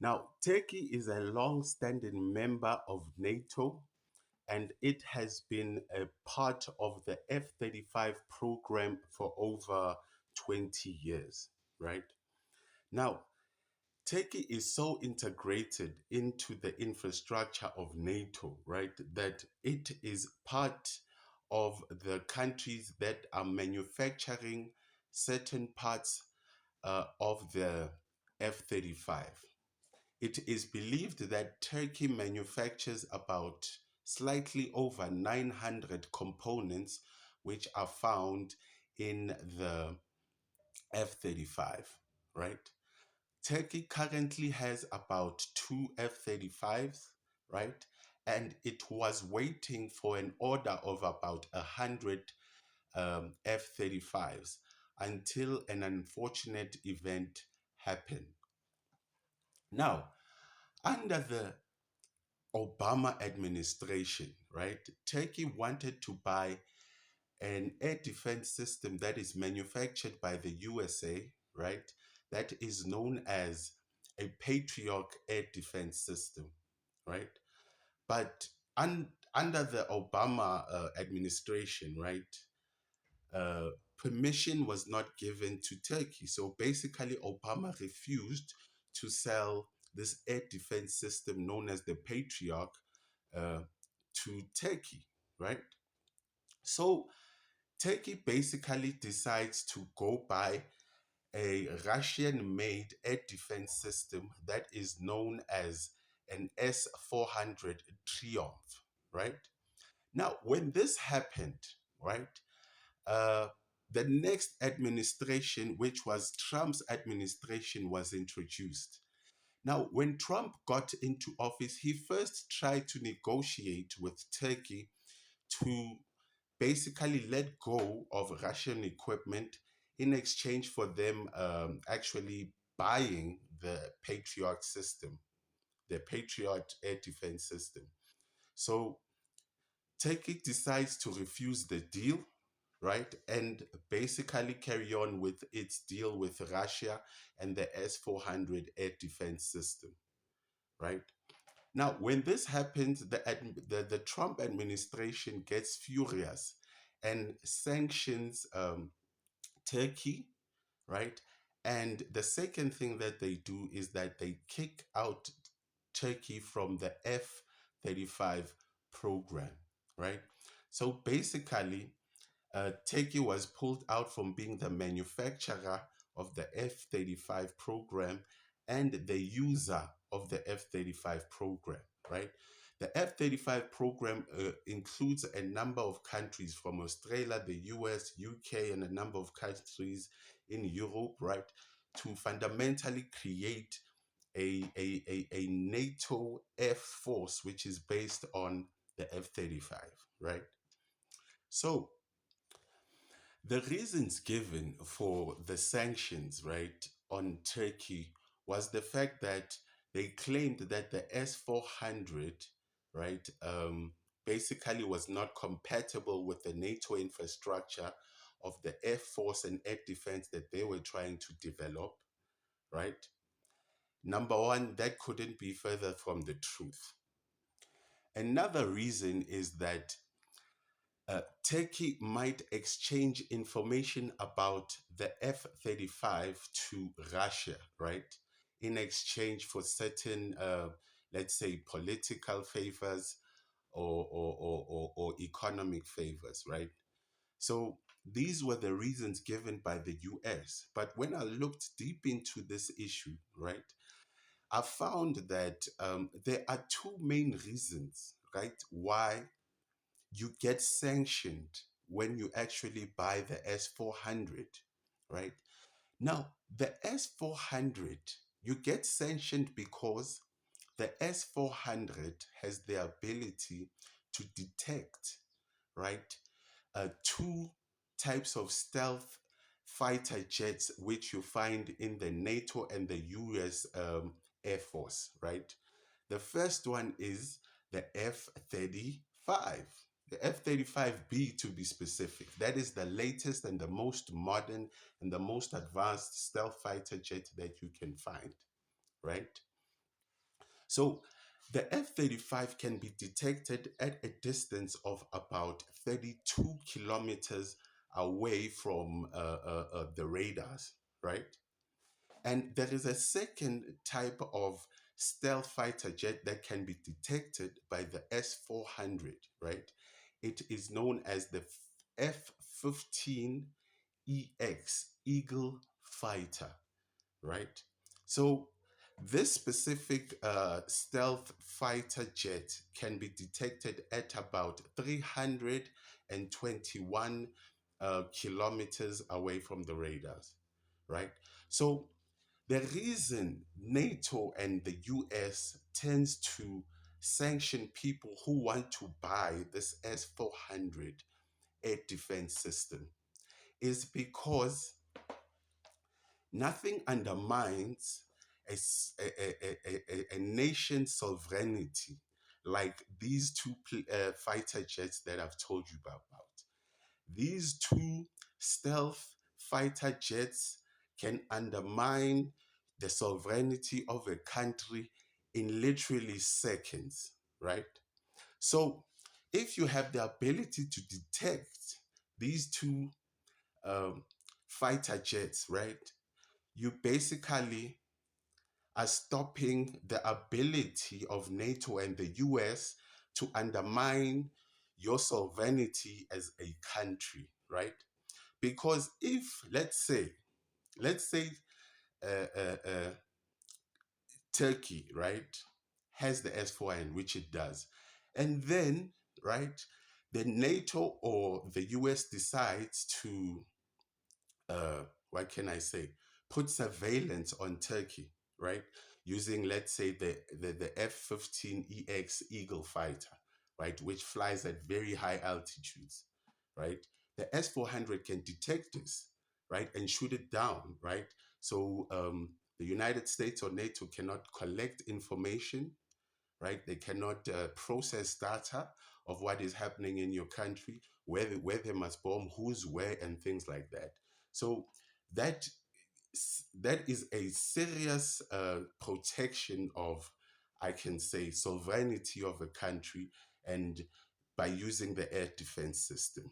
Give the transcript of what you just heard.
Now, Turkey is a long-standing member of NATO, and it has been a part of the F-35 program for over 20 years, right? Now, Turkey is so integrated into the infrastructure of NATO, right, that it is part of the countries that are manufacturing certain parts of the F-35. It is believed that Turkey manufactures about slightly over 900 components which are found in the F-35, right? Turkey currently has about two F-35s, right? And it was waiting for an order of about 100 F-35s until an unfortunate event happened. Now, under the Obama administration, right, Turkey wanted to buy an air defense system that is manufactured by the USA, right, that is known as a Patriot air defense system, right? But under the Obama administration, right, uh, permission was not given to Turkey. So basically, Obama refused to sell this air defense system known as the Patriot uh, to Turkey, right? So Turkey basically decides to go buy a Russian made air defense system that is known as an S-400 Triumph, right? Now, when this happened, right, uh, the next administration, which was Trump's administration, was introduced. Now, when Trump got into office, he first tried to negotiate with Turkey to basically let go of Russian equipment in exchange for them actually buying the Patriot system, the Patriot air defense system. So Turkey decides to refuse the deal, right? And basically carry on with its deal with Russia and the S-400 air defense system, right? Now, when this happens, the Trump administration gets furious and sanctions Turkey, right? And the second thing that they do is that they kick out Turkey from the F-35 program, right? So basically, Turkey was pulled out from being the manufacturer of the F-35 program and the user of the F-35 program, right? The F-35 program includes a number of countries from Australia, the US, UK, and a number of countries in Europe, right, to fundamentally create a NATO F force, which is based on the F-35, right? So the reasons given for the sanctions, right, on Turkey was the fact that they claimed that the S-400, right, basically was not compatible with the NATO infrastructure of the Air Force and air defense that they were trying to develop, right? Number one, that couldn't be further from the truth. Another reason is that Turkey might exchange information about the F-35 to Russia, right? In exchange for certain, let's say, political favors or economic favors, right? So these were the reasons given by the US. But when I looked deep into this issue, right, I found that there are two main reasons, right, why you get sanctioned when you actually buy the S-400, right? Now, the S-400, you get sanctioned because the S-400 has the ability to detect, right, two types of stealth fighter jets, which you find in the NATO and the US Air Force, right? The first one is the F-35, the F-35B to be specific. That is the latest and the most modern and the most advanced stealth fighter jet that you can find, right? So the F-35 can be detected at a distance of about 32 kilometers away from the radars, right? And there is a second type of stealth fighter jet that can be detected by the S-400, right? It is known as the F-15EX Eagle Fighter, right? So this specific stealth fighter jet can be detected at about 321 kilometers away from the radars, right? So the reason NATO and the US tends to sanction people who want to buy this S-400 air defense system is because nothing undermines a nation's sovereignty like these two fighter jets that I've told you about. These two stealth fighter jets can undermine the sovereignty of a country in literally seconds, right? So, if you have the ability to detect these two um, fighter jets, right, you basically are stopping the ability of NATO and the US to undermine your sovereignty as a country, right? Because if, let's say, uh, uh, uh, Turkey, right, has the S-400, which it does, and then, right, the NATO or the US decides to what can I say, put surveillance on Turkey, right? Using, let's say, the F-15EX Eagle fighter, right, which flies at very high altitudes, right? The S-400 can detect this, right, and shoot it down, right? So the United States or NATO cannot collect information, right? They cannot process data of what is happening in your country, where they must bomb, who's where, and things like that. So that that is a serious protection of, I can say, sovereignty of a country, and by using the air defense system.